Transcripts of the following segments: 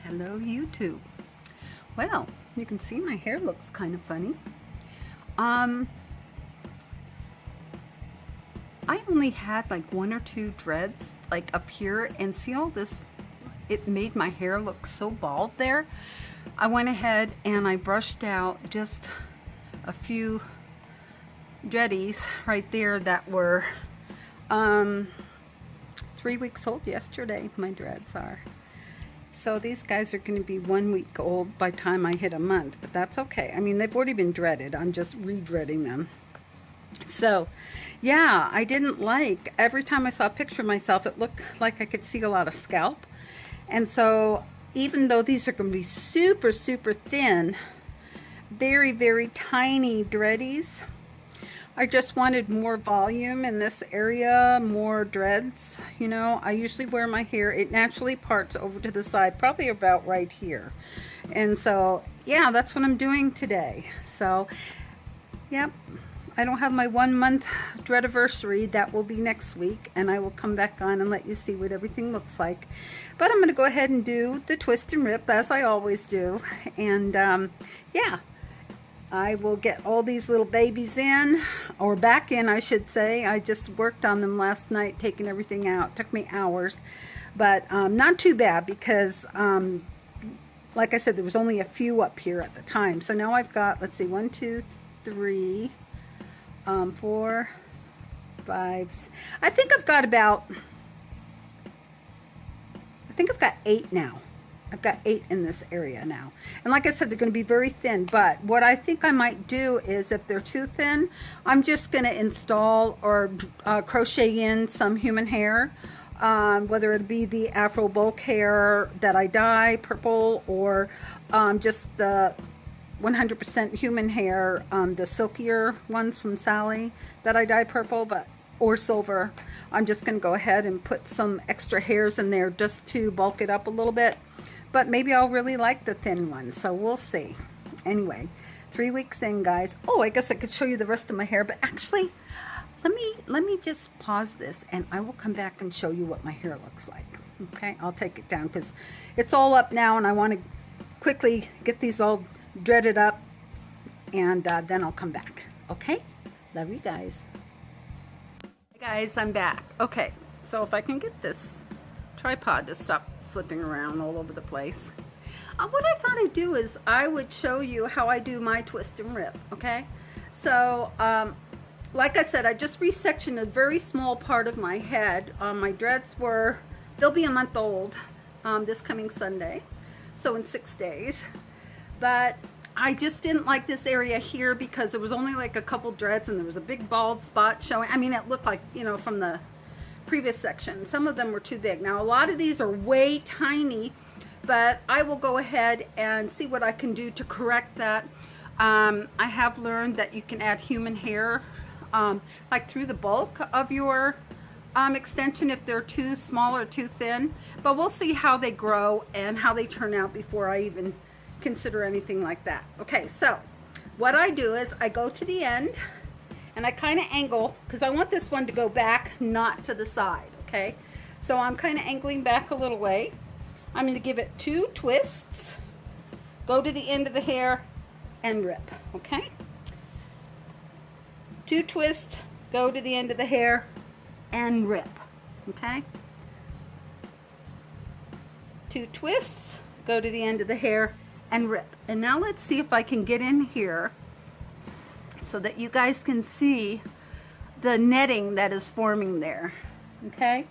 Hello YouTube. Well, you can see my hair looks kind of funny. I only had like one or two dreads like up here, and see all this, it made my hair look so bald there. I went ahead and I brushed out just a few dreadies right there that were 3 weeks old yesterday. My dreads are. So these guys are going to be 1 week old by the time I hit a month, but that's okay. I mean, they've already been dreaded. I'm just re-dreading them. So yeah, I didn't like, every time I saw a picture of myself, it looked like I could see a lot of scalp. And so even though these are going to be super, super thin, very, very tiny dreadies, I just wanted more volume in this area, more dreads. You know, I usually wear my hair, it naturally parts over to the side, probably about right here. And so, yeah, that's what I'm doing today. So, yep, I don't have my 1 month dreadiversary. That will be next week, and I will come back on and let you see what everything looks like. But I'm going to go ahead and do the twist and rip as I always do. And yeah, I will get all these little babies in, or back in I should say. I just worked on them last night, taking everything out. It took me hours, but not too bad because like I said, there was only a few up here at the time. So now I've got, let's see, 1, 2, 3, 4, 5, I think I've got about, I've got 8 now. I've got 8 in this area now. And like I said, they're going to be very thin. But what I think I might do is, if they're too thin, I'm just going to install or crochet in some human hair. Whether it be the Afro bulk hair that I dye purple, or just the 100% human hair, the silkier ones from Sally that I dye purple, or silver. I'm just going to go ahead and put some extra hairs in there just to bulk it up a little bit. But maybe I'll really like the thin one, so we'll see. Anyway, 3 weeks in, guys. Oh, I guess I could show you the rest of my hair, but actually, let me just pause this, and I will come back and show you what my hair looks like. Okay, I'll take it down because it's all up now, and I want to quickly get these all dreaded up, and then I'll come back. Okay, love you guys. Hey guys, I'm back. Okay, so if I can get this tripod to stop flipping around all over the place. What I thought I'd do is I would show you how I do my twist and rip, okay? So, like I said, I just resectioned a very small part of my head. My dreads they'll be a month old this coming Sunday, so in 6 days. But I just didn't like this area here because there was only like a couple dreads and there was a big bald spot showing. I mean, it looked like, you know, from the previous section. Some of them were too big. Now a lot of these are way tiny, but I will go ahead and see what I can do to correct that. I have learned that you can add human hair like through the bulk of your extension if they're too small or too thin, but we'll see how they grow and how they turn out before I even consider anything like that. Okay, so what I do is I go to the end and I kind of angle, because I want this one to go back, not to the side, okay? So I'm kind of angling back a little way. I'm going to give it 2 twists, go to the end of the hair, and rip, okay? 2 twists, go to the end of the hair, and rip, okay? 2 twists, go to the end of the hair, and rip. And now let's see if I can get in here so that you guys can see the netting that is forming there, okay?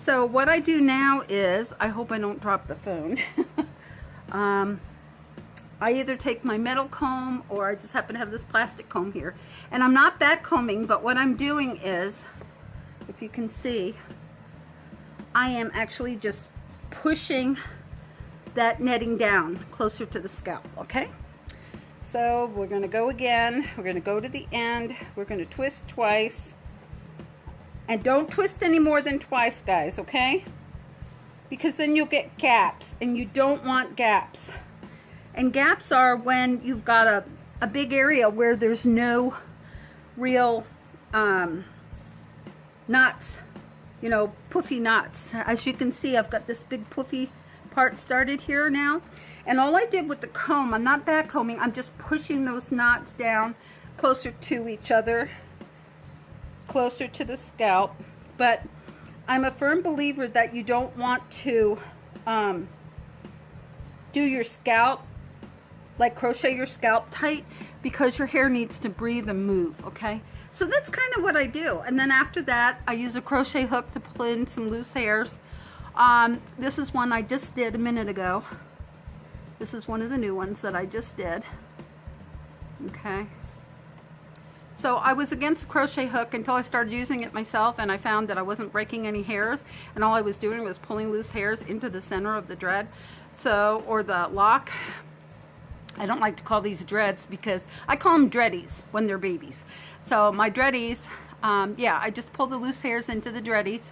So what I do now is, I hope I don't drop the phone. I either take my metal comb, or I just happen to have this plastic comb here. And I'm not back combing, but what I'm doing is, if you can see, I am actually just pushing that netting down closer to the scalp, okay? So we're going to go again. We're going to go to the end. We're going to twist twice. And don't twist any more than twice, guys, okay? Because then you'll get gaps, and you don't want gaps. And gaps are when you've got a big area where there's no real knots, you know, puffy knots. As you can see, I've got this big puffy part started here now. And all I did with the comb, I'm not back combing, I'm just pushing those knots down closer to each other, closer to the scalp. But I'm a firm believer that you don't want to do your scalp, like crochet your scalp tight, because your hair needs to breathe and move, okay? So that's kind of what I do. And then after that, I use a crochet hook to pull in some loose hairs. This is one I just did a minute ago. This is one of the new ones that I just did. Okay. So I was against the crochet hook until I started using it myself, and I found that I wasn't breaking any hairs, and all I was doing was pulling loose hairs into the center of the dread, so, or the lock. I don't like to call these dreads because I call them dreadies when they're babies. So my dreadies, yeah, I just pull the loose hairs into the dreadies,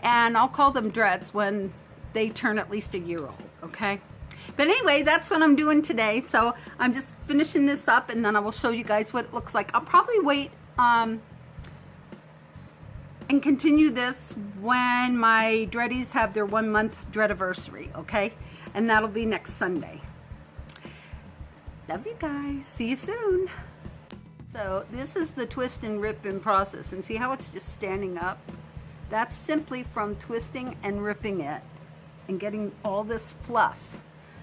and I'll call them dreads when they turn at least a year old, okay? But anyway, that's what I'm doing today. So I'm just finishing this up, and then I will show you guys what it looks like. I'll probably wait and continue this when my dreadies have their 1 month dreadiversary, okay? And that'll be next Sunday. Love you guys. See you soon. So this is the twist and rip in process, and see how it's just standing up? That's simply from twisting and ripping it and getting all this fluff.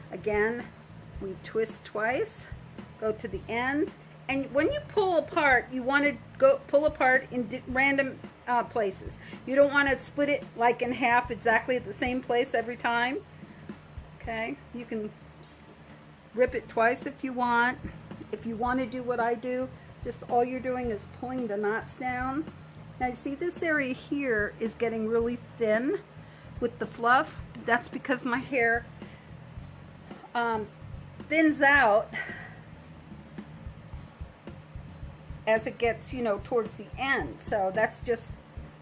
Again, we twist twice, go to the ends, and when you pull apart, you want to go pull apart in random places. You don't want to split it like in half exactly at the same place every time. Okay, you can rip it twice if you want. If you want to do what I do, just all you're doing is pulling the knots down. Now you see this area here is getting really thin with the fluff. That's because my hair thins out as it gets, you know, towards the end. So that's just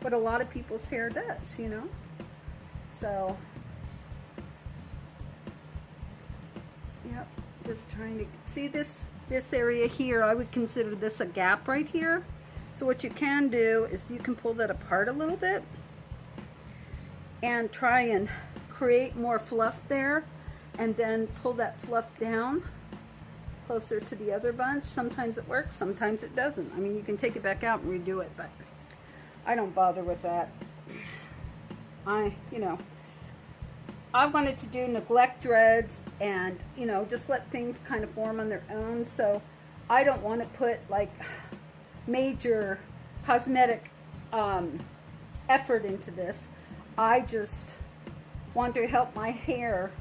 what a lot of people's hair does, you know. So, yep, just trying to see this area here. I would consider this a gap right here. So what you can do is you can pull that apart a little bit and try and create more fluff there, and then pull that fluff down closer to the other bunch. Sometimes it works, sometimes it doesn't. I mean, you can take it back out and redo it, but I don't bother with that. You know, I wanted to do neglect dreads and, you know, just let things kind of form on their own. So I don't want to put like major cosmetic effort into this. I just want to help my hair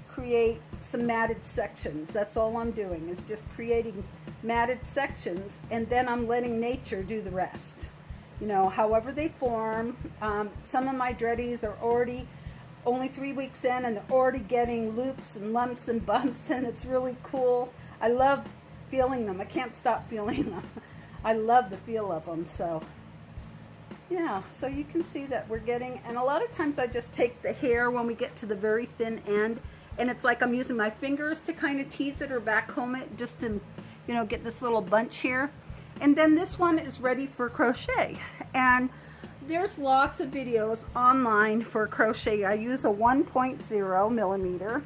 create some matted sections. That's all I'm doing, is just creating matted sections, and then I'm letting nature do the rest. You know, however they form. Some of my dreadies are already only 3 weeks in, and they're already getting loops and lumps and bumps, and it's really cool. I love feeling them. I can't stop feeling them. I love the feel of them. So yeah, so you can see that we're getting, and a lot of times I just take the hair when we get to the very thin end, and it's like I'm using my fingers to kind of tease it or back comb it, just to, you know, get this little bunch here. And then this one is ready for crochet, and there's lots of videos online for crochet. I use a 1.0 millimeter,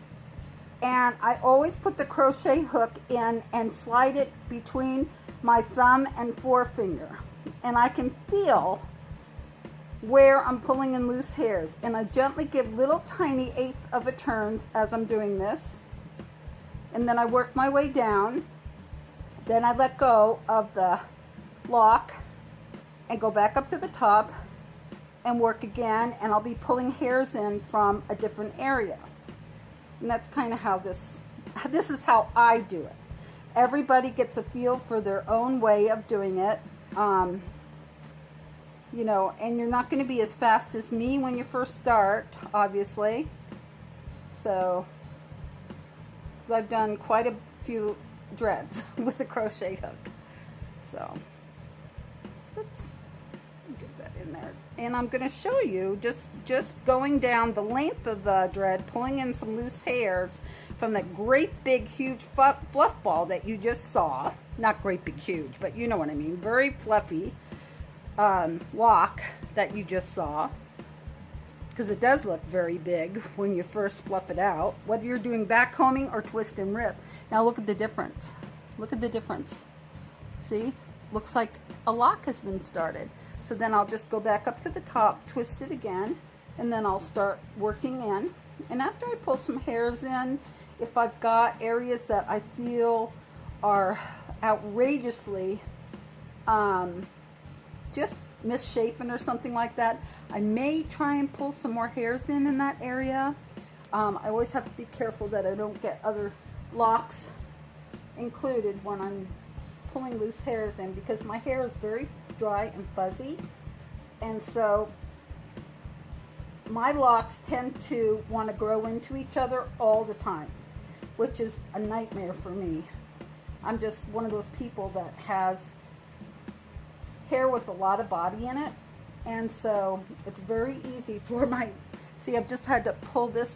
and I always put the crochet hook in and slide it between my thumb and forefinger, and I can feel where I'm pulling in loose hairs, and I gently give little tiny 1/8 of a turns as I'm doing this, and then I work my way down. Then I let go of the lock and go back up to the top and work again, and I'll be pulling hairs in from a different area. And that's kind of how this is how I do it. Everybody gets a feel for their own way of doing it. You know, and you're not going to be as fast as me when you first start, obviously. So, because I've done quite a few dreads with a crochet hook. So, oops, get that in there. And I'm going to show you just going down the length of the dread, pulling in some loose hairs from that great big huge fluff ball that you just saw. Not great big huge, but you know what I mean. Very fluffy lock that you just saw. because it does look very big when you first fluff it out, whether you're doing back combing or twist and rip. Now look at the difference. Look at the difference. See? Looks like a lock has been started. So then I'll just go back up to the top, twist it again, and then I'll start working in. And after I pull some hairs in, if I've got areas that I feel are outrageously just misshapen or something like that, I may try and pull some more hairs in that area. I always have to be careful that I don't get other locks included when I'm pulling loose hairs in, because my hair is very dry and fuzzy, and so my locks tend to want to grow into each other all the time, which is a nightmare for me. I'm just one of those people that has hair with a lot of body in it, and so it's very easy for my, see, I've just had to pull this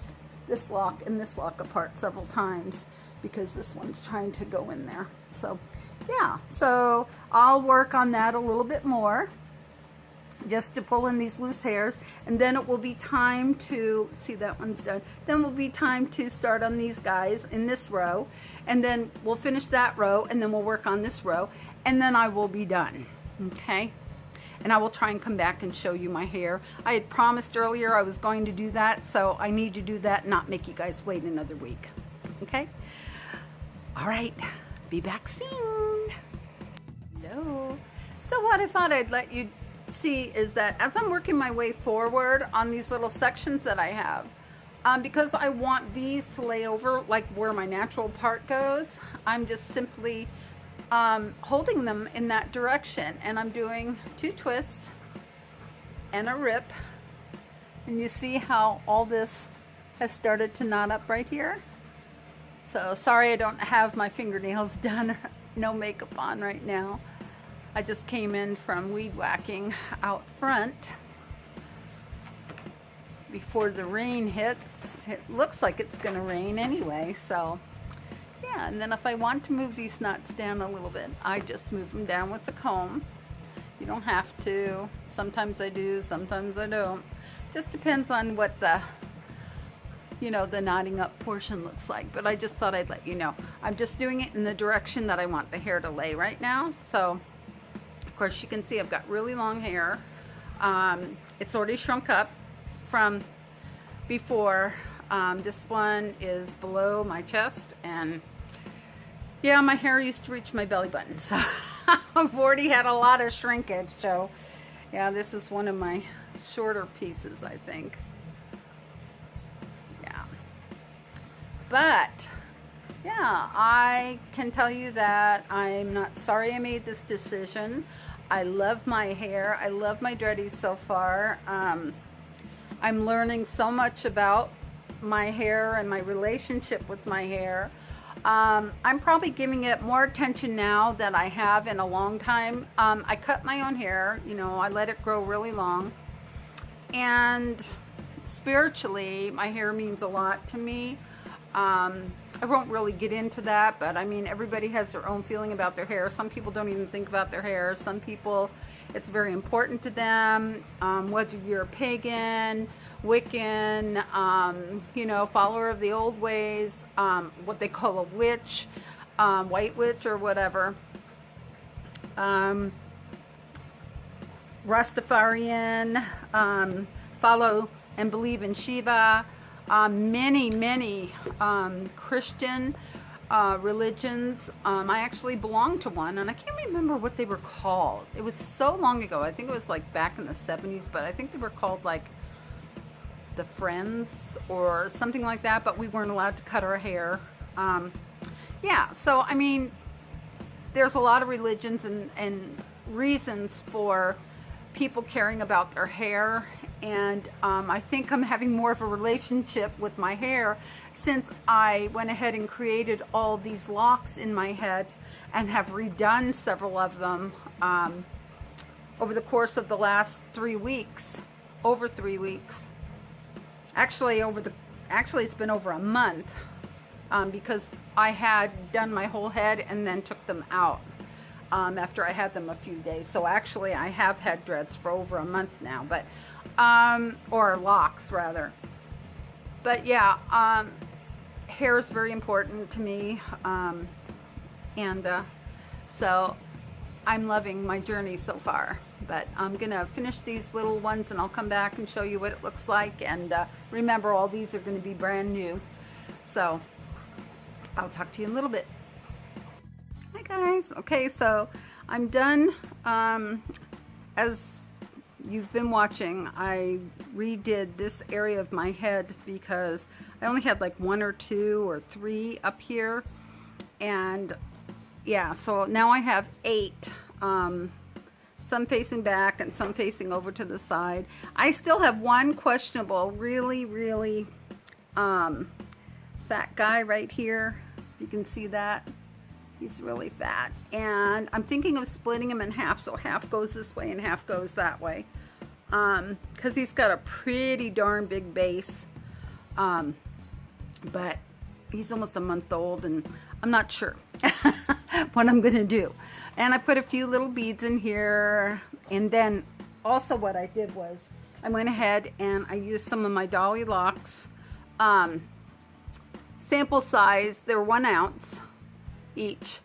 lock and this lock apart several times because this one's trying to go in there. So yeah, so I'll work on that a little bit more, just to pull in these loose hairs, and then it will be time to, see, that one's done. Then will be time to start on these guys in this row, and then we'll finish that row, and then we'll work on this row, and then I will be done, okay? And I will try and come back and show you my hair. I had promised earlier I was going to do that, so I need to do that and not make you guys wait another week, okay? All right, be back soon. Hello. So what I thought I'd let you see is that as I'm working my way forward on these little sections that I have, because I want these to lay over like where my natural part goes, I'm just simply holding them in that direction, and I'm doing 2 twists and a rip, and you see how all this has started to knot up right here. So sorry I don't have my fingernails done, no makeup on right now. I just came in from weed whacking out front before the rain hits. It looks like it's gonna rain anyway, so yeah. And then if I want to move these knots down a little bit, I just move them down with the comb. You don't have to. Sometimes I do, sometimes I don't. Just depends on what the, you know, the knotting up portion looks like. But I just thought I'd let you know. I'm just doing it in the direction that I want the hair to lay right now. So of course you can see I've got really long hair. It's already shrunk up from before. This one is below my chest, and yeah, my hair used to reach my belly button, so I've already had a lot of shrinkage. So yeah, this is one of my shorter pieces, I think. Yeah, but yeah, I can tell you that I'm not sorry I made this decision. I love my hair. I love my dreadies so far. I'm learning so much about my hair and my relationship with my hair. I'm probably giving it more attention now than I have in a long time. I cut my own hair, you know, I let it grow really long. And spiritually, my hair means a lot to me. I won't really get into that, but I mean, everybody has their own feeling about their hair. Some people don't even think about their hair. Some people, it's very important to them, whether you're a pagan, Wiccan, you know, follower of the old ways, what they call a witch, white witch or whatever, Rastafarian, follow and believe in Shiva, many Christian religions. I actually belong to one, and I can't remember what they were called. It was so long ago. I think it was like back in the 70s, but I think they were called like the Friends or something like that, but we weren't allowed to cut our hair. Yeah, so I mean, there's a lot of religions and reasons for people caring about their hair, and I think I'm having more of a relationship with my hair since I went ahead and created all these locks in my head and have redone several of them over the course of the last 3 weeks, over 3 weeks. Actually, it's been over a month, because I had done my whole head and then took them out after I had them a few days. So actually, I have had dreads for over a month now, but or locks rather. But yeah, hair is very important to me, so I'm loving my journey so far. But I'm gonna finish these little ones and I'll come back and show you what it looks like. And remember, all these are gonna be brand new. So I'll talk to you in a little bit. Hi guys. Okay, so I'm done. As you've been watching, I redid this area of my head because I only had like 1 or 2 or 3 up here. And yeah, so now I have 8. Some facing back and some facing over to the side. I still have one questionable, really fat guy right here. You can see that. He's really fat. And I'm thinking of splitting him in half, so half goes this way and half goes that way. Because he's got a pretty darn big base. But he's almost a month old and I'm not sure what I'm gonna do. And I put a few little beads in here. And then also what I did was I went ahead and I used some of my Dolly Locks sample size. They're 1 ounce each.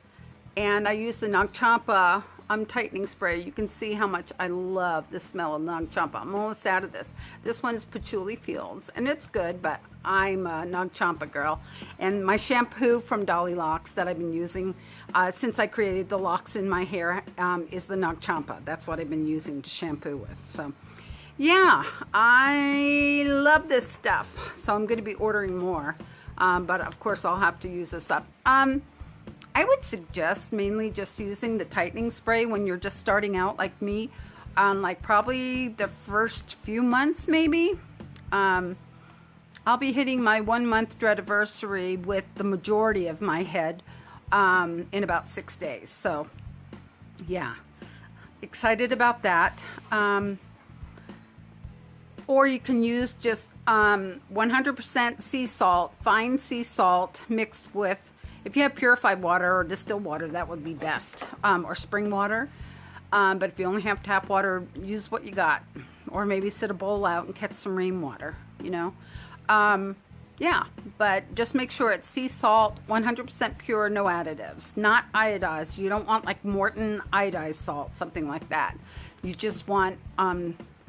And I used the Nag Champa tightening spray. You can see how much I love the smell of Nag Champa. I'm almost out of this. This one is Patchouli Fields, and it's good, but I'm a Nag Champa girl. And my shampoo from Dolly Locks that I've been using since I created the locks in my hair is the Nag Champa. That's what I've been using to shampoo with. So yeah, I love this stuff. So I'm going to be ordering more, but of course I'll have to use this up. I would suggest mainly just using the tightening spray when you're just starting out like me, like probably the first few months maybe. I'll be hitting my 1 month dreadiversary with the majority of my head in about 6 days. So yeah, excited about that. Or you can use just 100% sea salt, fine sea salt mixed with, if you have purified water or distilled water, that would be best, or spring water. But if you only have tap water, use what you got. Or maybe sit a bowl out and catch some rainwater, you know. Yeah, but just make sure it's sea salt, 100% pure, no additives, not iodized. You don't want like Morton iodized salt, something like that. You just want,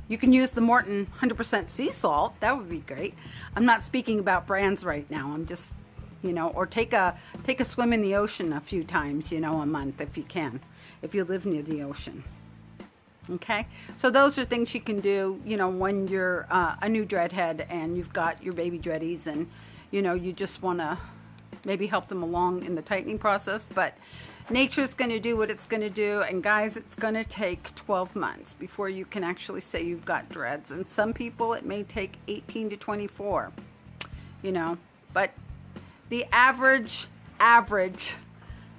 you can use the Morton 100% sea salt. That would be great. I'm not speaking about brands right now. I'm just, you know, or take a swim in the ocean a few times, you know, a month if you can, if you live near the ocean. Okay, so those are things you can do, you know, when you're a new dreadhead and you've got your baby dreadies and, you know, you just want to maybe help them along in the tightening process. But nature's going to do what it's going to do. And guys, it's going to take 12 months before you can actually say you've got dreads. And some people, it may take 18 to 24, you know, but the average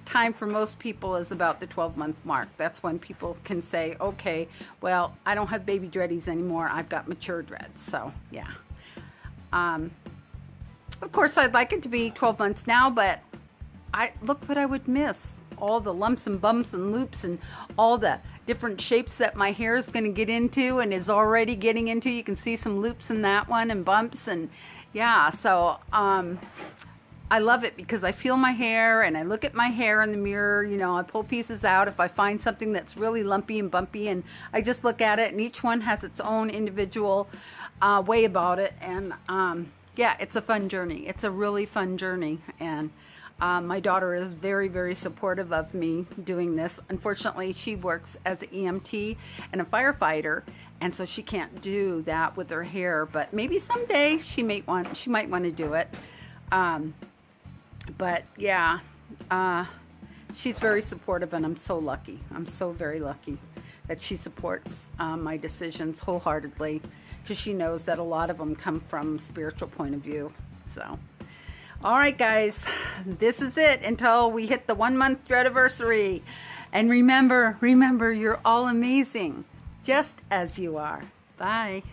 time for most people is about the 12-month mark. That's when people can say, okay, well, I don't have baby dreadies anymore. I've got mature dreads. So yeah. Of course, I'd like it to be 12 months now, but look what I would miss. All the lumps and bumps and loops and all the different shapes that my hair is going to get into and is already getting into. You can see some loops in that one and bumps, and yeah, so I love it because I feel my hair and I look at my hair in the mirror. You know, I pull pieces out if I find something that's really lumpy and bumpy, and I just look at it, and each one has its own individual way about it. And yeah, it's a fun journey. It's a really fun journey. And my daughter is very, very supportive of me doing this. Unfortunately, she works as an EMT and a firefighter, and so she can't do that with her hair. But maybe someday she might want to do it. But yeah, she's very supportive, and I'm so lucky. I'm so very lucky that she supports my decisions wholeheartedly, because she knows that a lot of them come from a spiritual point of view. So, all right, guys, this is it until we hit the 1 month dreadiversary. And remember, you're all amazing, just as you are. Bye.